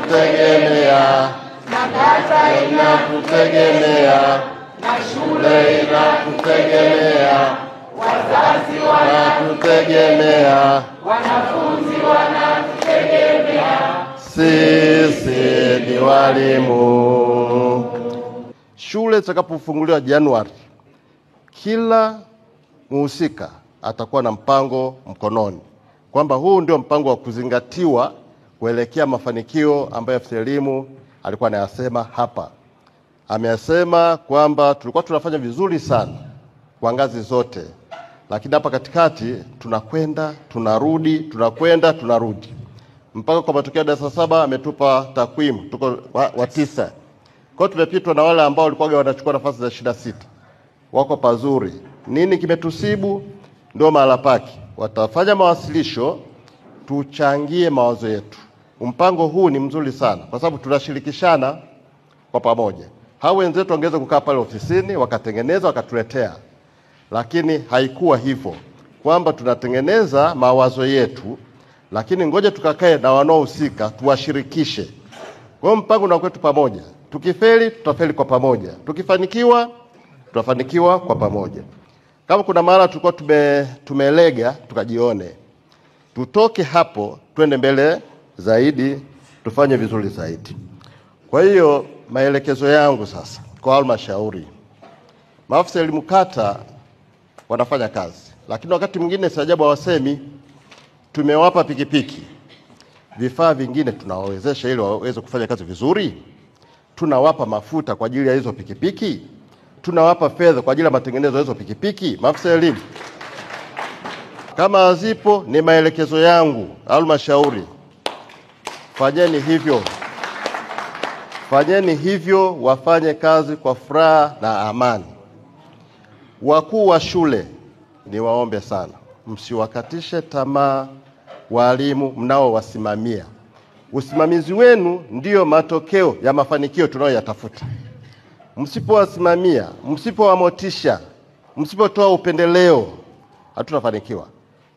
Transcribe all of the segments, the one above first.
inakutegemea, na kata inakutegemea, na shule inakutegemea, wazazi wanatutegemea, wanafunzi wanatutegemea, sisi ni walimu. Shule zitakapofunguliwa Januari, kila muhusika atakuwa na mpango mkononi, kwamba huu ndio mpango wa kuzingatiwa kuelekea mafanikio ambayo afisa elimu alikuwa anayasema hapa. Ameyasema kwamba tulikuwa tunafanya vizuri sana kwa ngazi zote, lakini hapa katikati tunakwenda tunarudi, tunakwenda tunarudi. Mpaka kwa matokeo ya darasa 7 ametupa takwimu, tuko wa 9. Kwa hiyo tumepitwa na wale ambao walikuwa wanachukua nafasi za 26. Wako pazuri. Nini kimetusibu? Ndio mahala pake. Watafanya mawasilisho, tuchangie mawazo yetu. Mpango huu ni mzuri sana kwa sababu tunashirikishana kwa pamoja. Hao wenzetu wangeweza kukaa pale ofisini wakatengeneza wakatuletea. Lakini haikuwa hivyo, kwamba tunatengeneza mawazo yetu, lakini ngoja tukakae na wanaohusika tuwashirikishe. Kwa mpango unakuwa pamoja. Tukifeli tutafeli kwa pamoja. Tukifanikiwa tutafanikiwa kwa pamoja. Kama kuna mara tulikuwa tumelega, tukajione. Tutoke hapo twende mbele zaidi, tufanye vizuri zaidi. Kwa hiyo maelekezo yangu sasa kwa halmashauri, maafisa elimu kata wanafanya kazi, lakini wakati mwingine si ajabu hawasemi. Tumewapa pikipiki, vifaa vingine tunawawezesha ili waweze kufanya kazi vizuri. Tunawapa mafuta kwa ajili ya hizo pikipiki, tunawapa fedha kwa ajili ya matengenezo ya hizo pikipiki. Maafisa elimu, kama hazipo, ni maelekezo yangu halmashauri, fanyeni hivyo. Fanyeni hivyo, wafanye kazi kwa furaha na amani. Wakuu wa shule, niwaombe sana, msiwakatishe tamaa walimu mnaowasimamia. Usimamizi wenu ndio matokeo ya mafanikio tunayoyatafuta. Msipowasimamia, msipowamotisha, msipotoa upendeleo, hatutafanikiwa.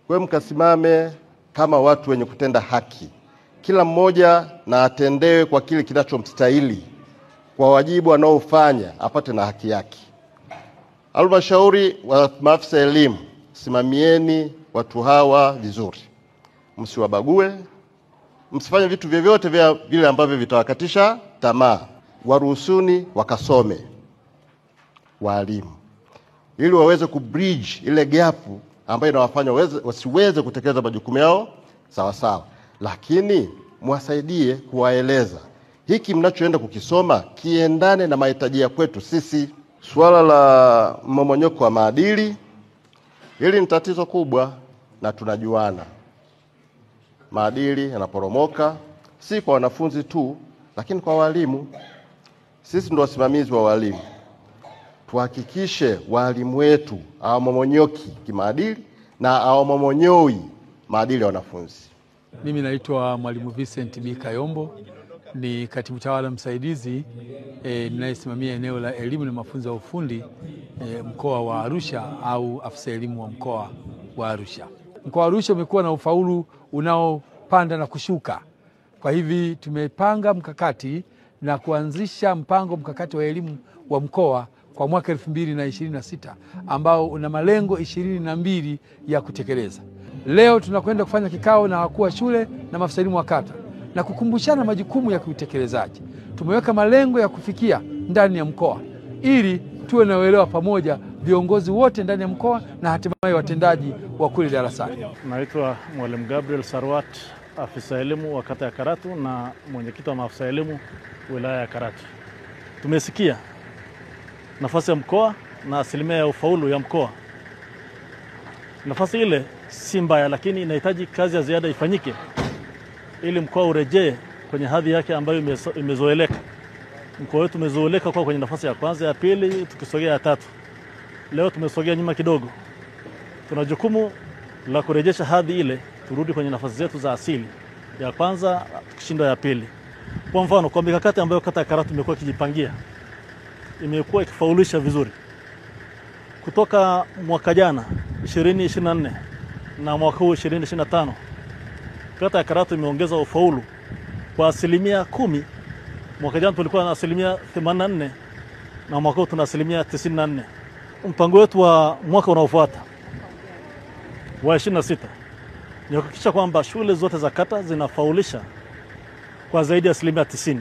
Kwa hiyo mkasimame kama watu wenye kutenda haki. Kila mmoja na atendewe kwa kile kinachomstahili, kwa wajibu anaofanya, apate na haki yake. Halmashauri wa maafisa elimu, simamieni watu hawa vizuri. Msiwabague, msifanye vitu vyovyote vile ambavyo vitawakatisha tamaa. Waruhusuni wakasome walimu, ili waweze kubridge ile gap ambayo inawafanya wasiweze kutekeleza majukumu yao sawa sawa. Lakini mwasaidie kuwaeleza hiki mnachoenda kukisoma kiendane na mahitaji ya kwetu sisi. Swala la mmomonyoko wa maadili, hili ni tatizo kubwa na tunajuana. Maadili yanaporomoka, si kwa wanafunzi tu, lakini kwa walimu. Sisi ndio wasimamizi wa walimu. Tuhakikishe walimu wetu hawamomonyoki kimaadili na hawamomonyoi maadili ya wanafunzi. Mimi naitwa Mwalimu Vincent B. Kayombo, ni katibu tawala msaidizi ninayesimamia eneo la elimu na mafunzo ya ufundi mkoa wa Arusha, au afisa elimu wa mkoa wa Arusha. Mkoa wa Arusha umekuwa na ufaulu unaopanda na kushuka. Kwa hivi tumepanga mkakati na kuanzisha mpango mkakati wa elimu wa mkoa kwa mwaka 2026 ambao una malengo 22 ya kutekeleza. Leo tunakwenda kufanya kikao na wakuu wa shule na maafisa elimu wa kata na kukumbushana majukumu ya kutekelezaji. Tumeweka malengo ya kufikia ndani ya mkoa ili tuwe na uelewa pamoja, viongozi wote ndani ya mkoa na hatimaye watendaji wa kule darasani. Naitwa Mwalimu Gabriel Sarwat, afisa elimu wa kata ya Karatu na mwenyekiti wa maafisa elimu wilaya ya Karatu. Tumesikia nafasi ya mkoa na asilimia ya ufaulu ya mkoa. Nafasi ile si mbaya, lakini inahitaji kazi ya ziada ifanyike ili mkoa urejee kwenye hadhi yake ambayo imezoeleka. Mkoa wetu umezoeleka kwa kwenye nafasi ya kwanza, ya pili, tukisogea ya tatu. Leo tumesogea nyuma kidogo. Tuna jukumu la kurejesha hadhi ile, turudi kwenye nafasi zetu za asili. Ya kwanza tukishinda ya pili. Kwa mfano, kwa mikakati ambayo kata ya Karatu imekuwa ikijipangia, imekuwa ikifaulisha vizuri. Kutoka mwaka jana 2024 na mwaka huu 2025, kata ya Karatu imeongeza ufaulu kwa asilimia 10. Mwaka jana tulikuwa na asilimia 84 na mwaka huu tuna asilimia 94. Mpango wetu wa mwaka unaofuata wa 26 ni kuhakikisha kwamba shule zote za kata zinafaulisha kwa zaidi ya asilimia 90.